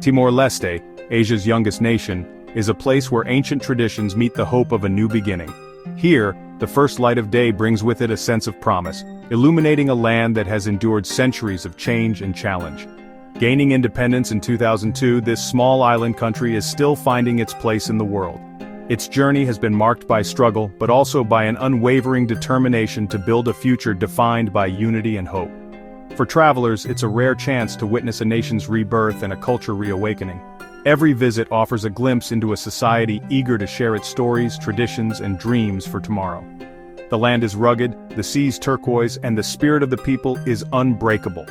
Timor Leste, Asia's youngest nation, is a place where ancient traditions meet the hope of a new beginning. Here, the first light of day brings with it a sense of promise, illuminating a land that has endured centuries of change and challenge. Gaining independence in 2002, this small island country is still finding its place in the world. Its journey has been marked by struggle, but also by an unwavering determination to build a future defined by unity and hope. For travelers, it's a rare chance to witness a nation's rebirth and a culture reawakening. Every visit offers a glimpse into a society eager to share its stories, traditions, and dreams for tomorrow. The land is rugged, the seas turquoise, and the spirit of the people is unbreakable.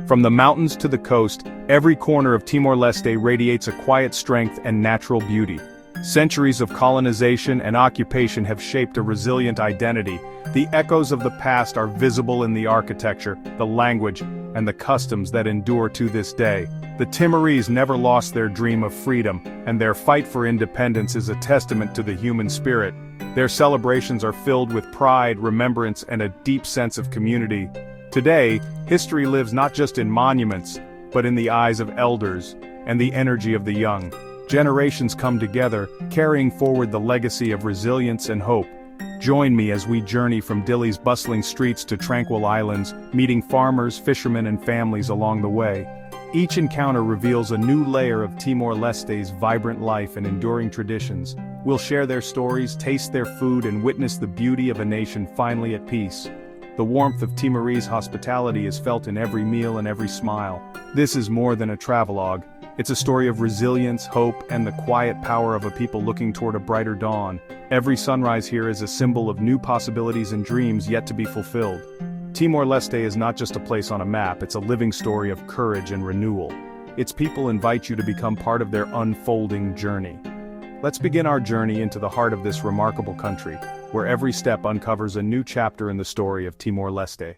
From the mountains to the coast, every corner of Timor-Leste radiates a quiet strength and natural beauty. Centuries of colonization and occupation have shaped a resilient identity. The echoes of the past are visible in the architecture, the language, and the customs that endure to this day. The Timorese never lost their dream of freedom, and their fight for independence is a testament to the human spirit. Their celebrations are filled with pride, remembrance, and a deep sense of community. Today, history lives not just in monuments, but in the eyes of elders and the energy of the young. Generations come together, carrying forward the legacy of resilience and hope. Join me as we journey from Dili's bustling streets to tranquil islands, meeting farmers, fishermen, and families along the way. Each encounter reveals a new layer of Timor-Leste's vibrant life and enduring traditions. We'll share their stories, taste their food, and witness the beauty of a nation finally at peace. The warmth of Timorese hospitality is felt in every meal and every smile. This is more than a travelogue. It's a story of resilience, hope, and the quiet power of a people looking toward a brighter dawn. Every sunrise here is a symbol of new possibilities and dreams yet to be fulfilled. Timor-Leste is not just a place on a map, it's a living story of courage and renewal. Its people invite you to become part of their unfolding journey. Let's begin our journey into the heart of this remarkable country, where every step uncovers a new chapter in the story of Timor-Leste.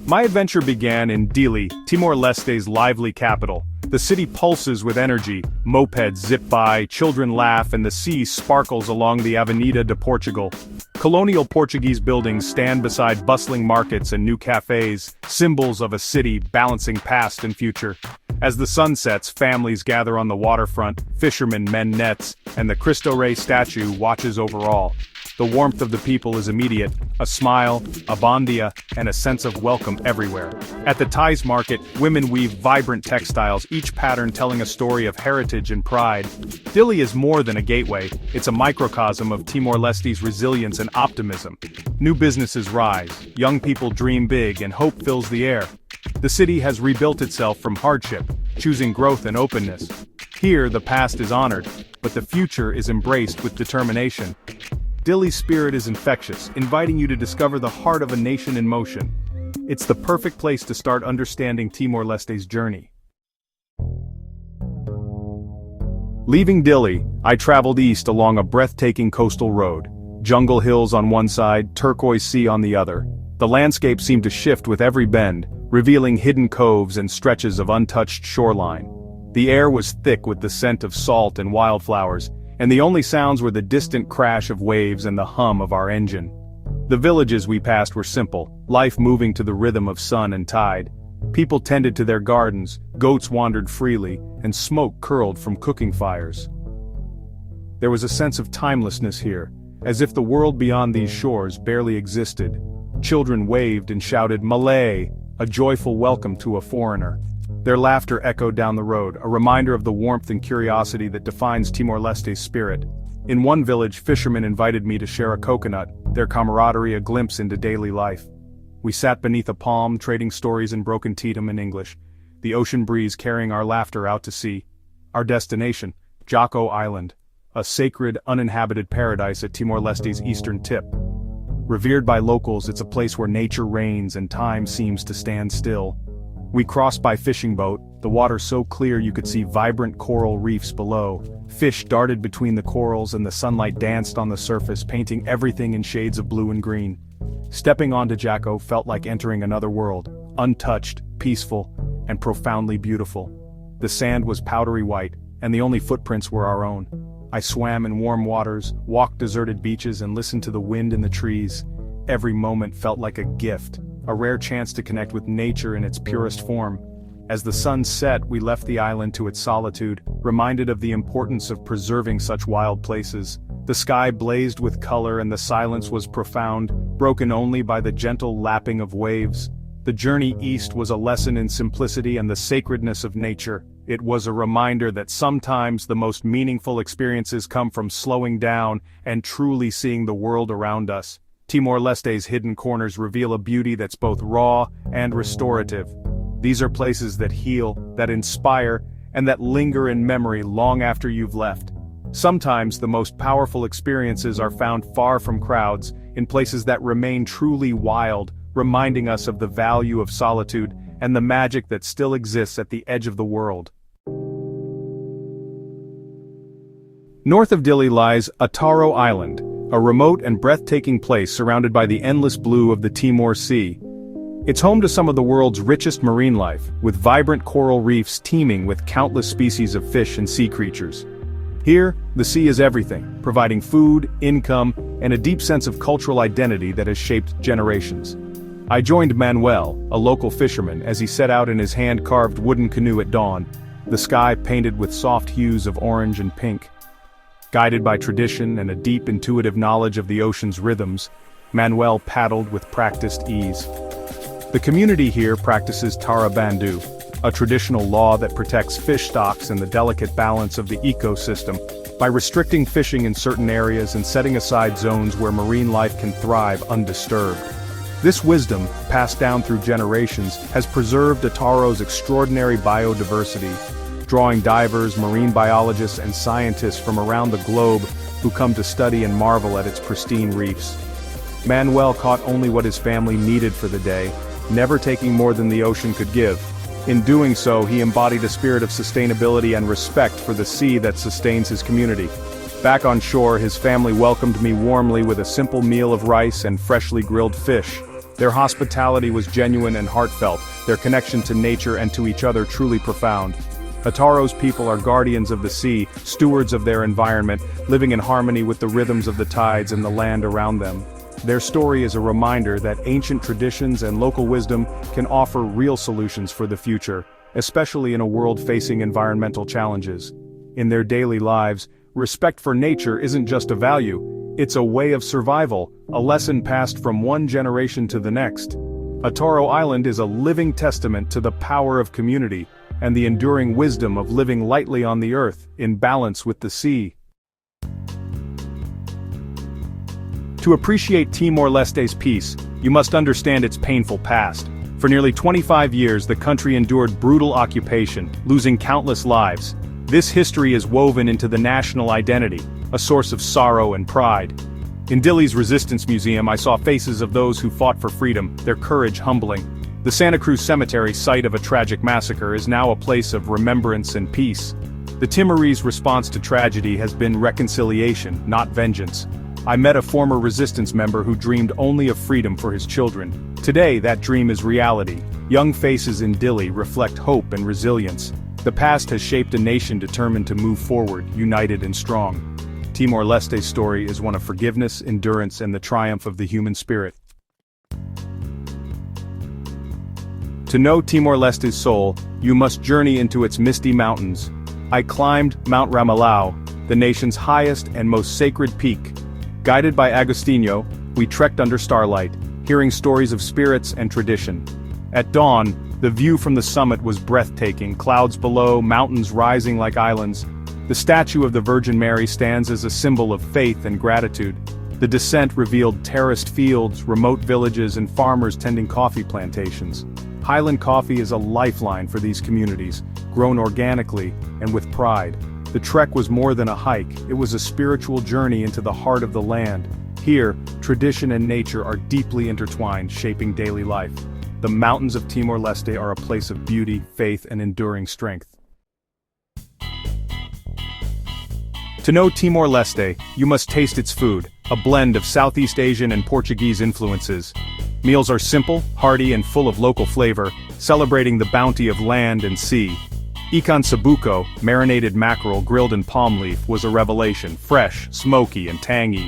My adventure began in Dili, Timor-Leste's lively capital. The city pulses with energy, mopeds zip by, children laugh, and the sea sparkles along the Avenida de Portugal. Colonial Portuguese buildings stand beside bustling markets and new cafes, symbols of a city balancing past and future. As the sun sets, families gather on the waterfront, fishermen mend nets, and the Cristo Rey statue watches over all. The warmth of the people is immediate, a smile, a bondia, and a sense of welcome everywhere. At the Thais market, women weave vibrant textiles, each pattern telling a story of heritage and pride. Dili is more than a gateway, it's a microcosm of Timor-Leste's resilience and optimism. New businesses rise, young people dream big, and hope fills the air. The city has rebuilt itself from hardship, choosing growth and openness. Here, the past is honored, but the future is embraced with determination. Dili's spirit is infectious, inviting you to discover the heart of a nation in motion. It's the perfect place to start understanding Timor-Leste's journey. Leaving Dili, I traveled east along a breathtaking coastal road. Jungle hills on one side, turquoise sea on the other. The landscape seemed to shift with every bend, revealing hidden coves and stretches of untouched shoreline. The air was thick with the scent of salt and wildflowers, and the only sounds were the distant crash of waves and the hum of our engine. The villages we passed were simple, life moving to the rhythm of sun and tide. People tended to their gardens, goats wandered freely, and smoke curled from cooking fires. There was a sense of timelessness here, as if the world beyond these shores barely existed. Children waved and shouted Malay, a joyful welcome to a foreigner. Their laughter echoed down the road, a reminder of the warmth and curiosity that defines Timor-Leste's spirit. In one village, fishermen invited me to share a coconut, their camaraderie a glimpse into daily life. We sat beneath a palm, trading stories in broken Tetum in English, the ocean breeze carrying our laughter out to sea. Our destination, Joko Island, a sacred, uninhabited paradise at Timor-Leste's eastern tip. Revered by locals, it's a place where nature reigns and time seems to stand still. We crossed by fishing boat, the water so clear you could see vibrant coral reefs below. Fish darted between the corals and the sunlight danced on the surface, painting everything in shades of blue and green. Stepping onto Joko felt like entering another world, untouched, peaceful, and profoundly beautiful. The sand was powdery white, and the only footprints were our own. I swam in warm waters, walked deserted beaches, and listened to the wind in the trees. Every moment felt like a gift, a rare chance to connect with nature in its purest form. As the sun set, we left the island to its solitude, reminded of the importance of preserving such wild places. The sky blazed with color and the silence was profound, broken only by the gentle lapping of waves. The journey east was a lesson in simplicity and the sacredness of nature. It was a reminder that sometimes the most meaningful experiences come from slowing down and truly seeing the world around us. Timor Leste's hidden corners reveal a beauty that's both raw and restorative. These are places that heal, that inspire, and that linger in memory long after you've left. Sometimes the most powerful experiences are found far from crowds, in places that remain truly wild, reminding us of the value of solitude and the magic that still exists at the edge of the world. North of Dili lies Ataro Island, a remote and breathtaking place surrounded by the endless blue of the Timor Sea. It's home to some of the world's richest marine life, with vibrant coral reefs teeming with countless species of fish and sea creatures. Here, the sea is everything, providing food, income, and a deep sense of cultural identity that has shaped generations. I joined Manuel, a local fisherman, as he set out in his hand-carved wooden canoe at dawn, the sky painted with soft hues of orange and pink. Guided by tradition and a deep intuitive knowledge of the ocean's rhythms, Manuel paddled with practiced ease. The community here practices Tara Bandu, a traditional law that protects fish stocks and the delicate balance of the ecosystem, by restricting fishing in certain areas and setting aside zones where marine life can thrive undisturbed. This wisdom, passed down through generations, has preserved Ataro's extraordinary biodiversity, drawing divers, marine biologists, and scientists from around the globe who come to study and marvel at its pristine reefs. Manuel caught only what his family needed for the day, never taking more than the ocean could give. In doing so, he embodied a spirit of sustainability and respect for the sea that sustains his community. Back on shore, his family welcomed me warmly with a simple meal of rice and freshly grilled fish. Their hospitality was genuine and heartfelt, their connection to nature and to each other truly profound. Ataro's people are guardians of the sea, stewards of their environment, living in harmony with the rhythms of the tides and the land around them. Their story is a reminder that ancient traditions and local wisdom can offer real solutions for the future, especially in a world facing environmental challenges. In their daily lives, respect for nature isn't just a value, it's a way of survival, a lesson passed from one generation to the next. Ataro Island is a living testament to the power of community, and the enduring wisdom of living lightly on the earth, in balance with the sea. To appreciate Timor-Leste's peace, you must understand its painful past. For nearly 25 years, the country endured brutal occupation, losing countless lives. This history is woven into the national identity, a source of sorrow and pride. In Dili's Resistance Museum, I saw faces of those who fought for freedom, their courage humbling. The Santa Cruz Cemetery, site of a tragic massacre, is now a place of remembrance and peace. The Timorese response to tragedy has been reconciliation, not vengeance. I met a former resistance member who dreamed only of freedom for his children. Today, that dream is reality. Young faces in Dili reflect hope and resilience. The past has shaped a nation determined to move forward, united and strong. Timor-Leste's story is one of forgiveness, endurance, and the triumph of the human spirit. To know Timor-Leste's soul, you must journey into its misty mountains. I climbed Mount Ramalao, the nation's highest and most sacred peak. Guided by Agostinho, we trekked under starlight, hearing stories of spirits and tradition. At dawn, the view from the summit was breathtaking, clouds below, mountains rising like islands. The statue of the Virgin Mary stands as a symbol of faith and gratitude. The descent revealed terraced fields, remote villages, and farmers tending coffee plantations. Highland coffee is a lifeline for these communities, grown organically and with pride. The trek was more than a hike, it was a spiritual journey into the heart of the land. Here, tradition and nature are deeply intertwined, shaping daily life. The mountains of Timor-Leste are a place of beauty, faith, and enduring strength. To know Timor-Leste, you must taste its food, a blend of Southeast Asian and Portuguese influences. Meals are simple, hearty, and full of local flavor, celebrating the bounty of land and sea. Ikan sabuco, marinated mackerel grilled in palm leaf, was a revelation, fresh, smoky, and tangy.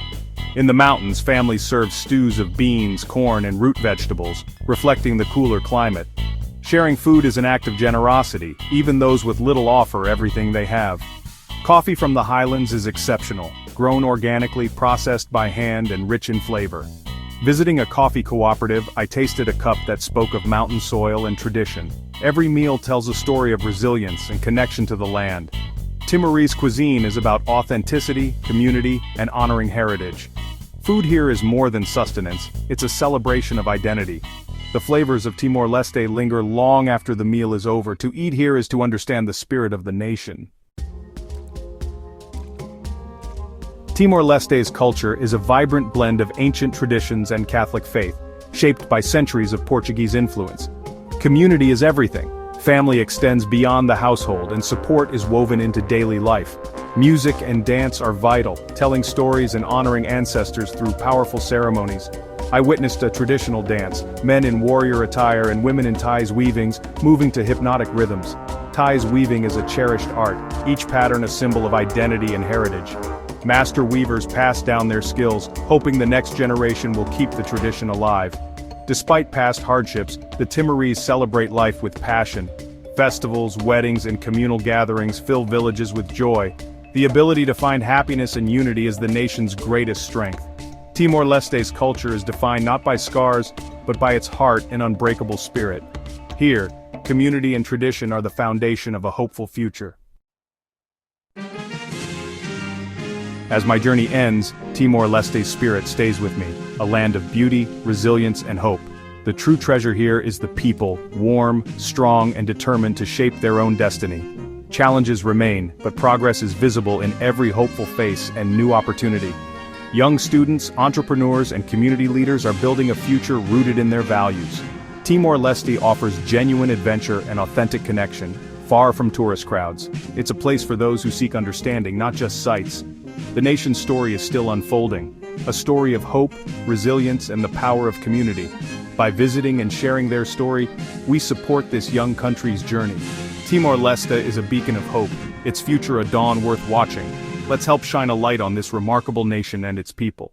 In the mountains, families served stews of beans, corn, and root vegetables, reflecting the cooler climate. Sharing food is an act of generosity, even those with little offer everything they have. Coffee from the highlands is exceptional, grown organically, processed by hand and rich in flavor. Visiting a coffee cooperative, I tasted a cup that spoke of mountain soil and tradition. Every meal tells a story of resilience and connection to the land. Timorese cuisine is about authenticity, community, and honoring heritage. Food here is more than sustenance, it's a celebration of identity. The flavors of Timor Leste linger long after the meal is over. To eat here is to understand the spirit of the nation. Timor Leste's culture is a vibrant blend of ancient traditions and Catholic faith, shaped by centuries of Portuguese influence. Community is everything. Family extends beyond the household and support is woven into daily life. Music and dance are vital, telling stories and honoring ancestors through powerful ceremonies. I witnessed a traditional dance, men in warrior attire and women in ties weavings, moving to hypnotic rhythms. Ties weaving is a cherished art, each pattern a symbol of identity and heritage. Master weavers pass down their skills, hoping the next generation will keep the tradition alive. Despite past hardships, the Timorese celebrate life with passion. Festivals, weddings, and communal gatherings fill villages with joy. The ability to find happiness and unity is the nation's greatest strength. Timor-Leste's culture is defined not by scars, but by its heart and unbreakable spirit. Here, community and tradition are the foundation of a hopeful future. As my journey ends, Timor-Leste's spirit stays with me, a land of beauty, resilience, and hope. The true treasure here is the people, warm, strong, and determined to shape their own destiny. Challenges remain, but progress is visible in every hopeful face and new opportunity. Young students, entrepreneurs, and community leaders are building a future rooted in their values. Timor-Leste offers genuine adventure and authentic connection, far from tourist crowds. It's a place for those who seek understanding, not just sights. The nation's story is still unfolding, a story of hope, resilience, and the power of community. By visiting and sharing their story, we support this young country's journey. Timor-Leste is a beacon of hope, its future a dawn worth watching. Let's help shine a light on this remarkable nation and its people.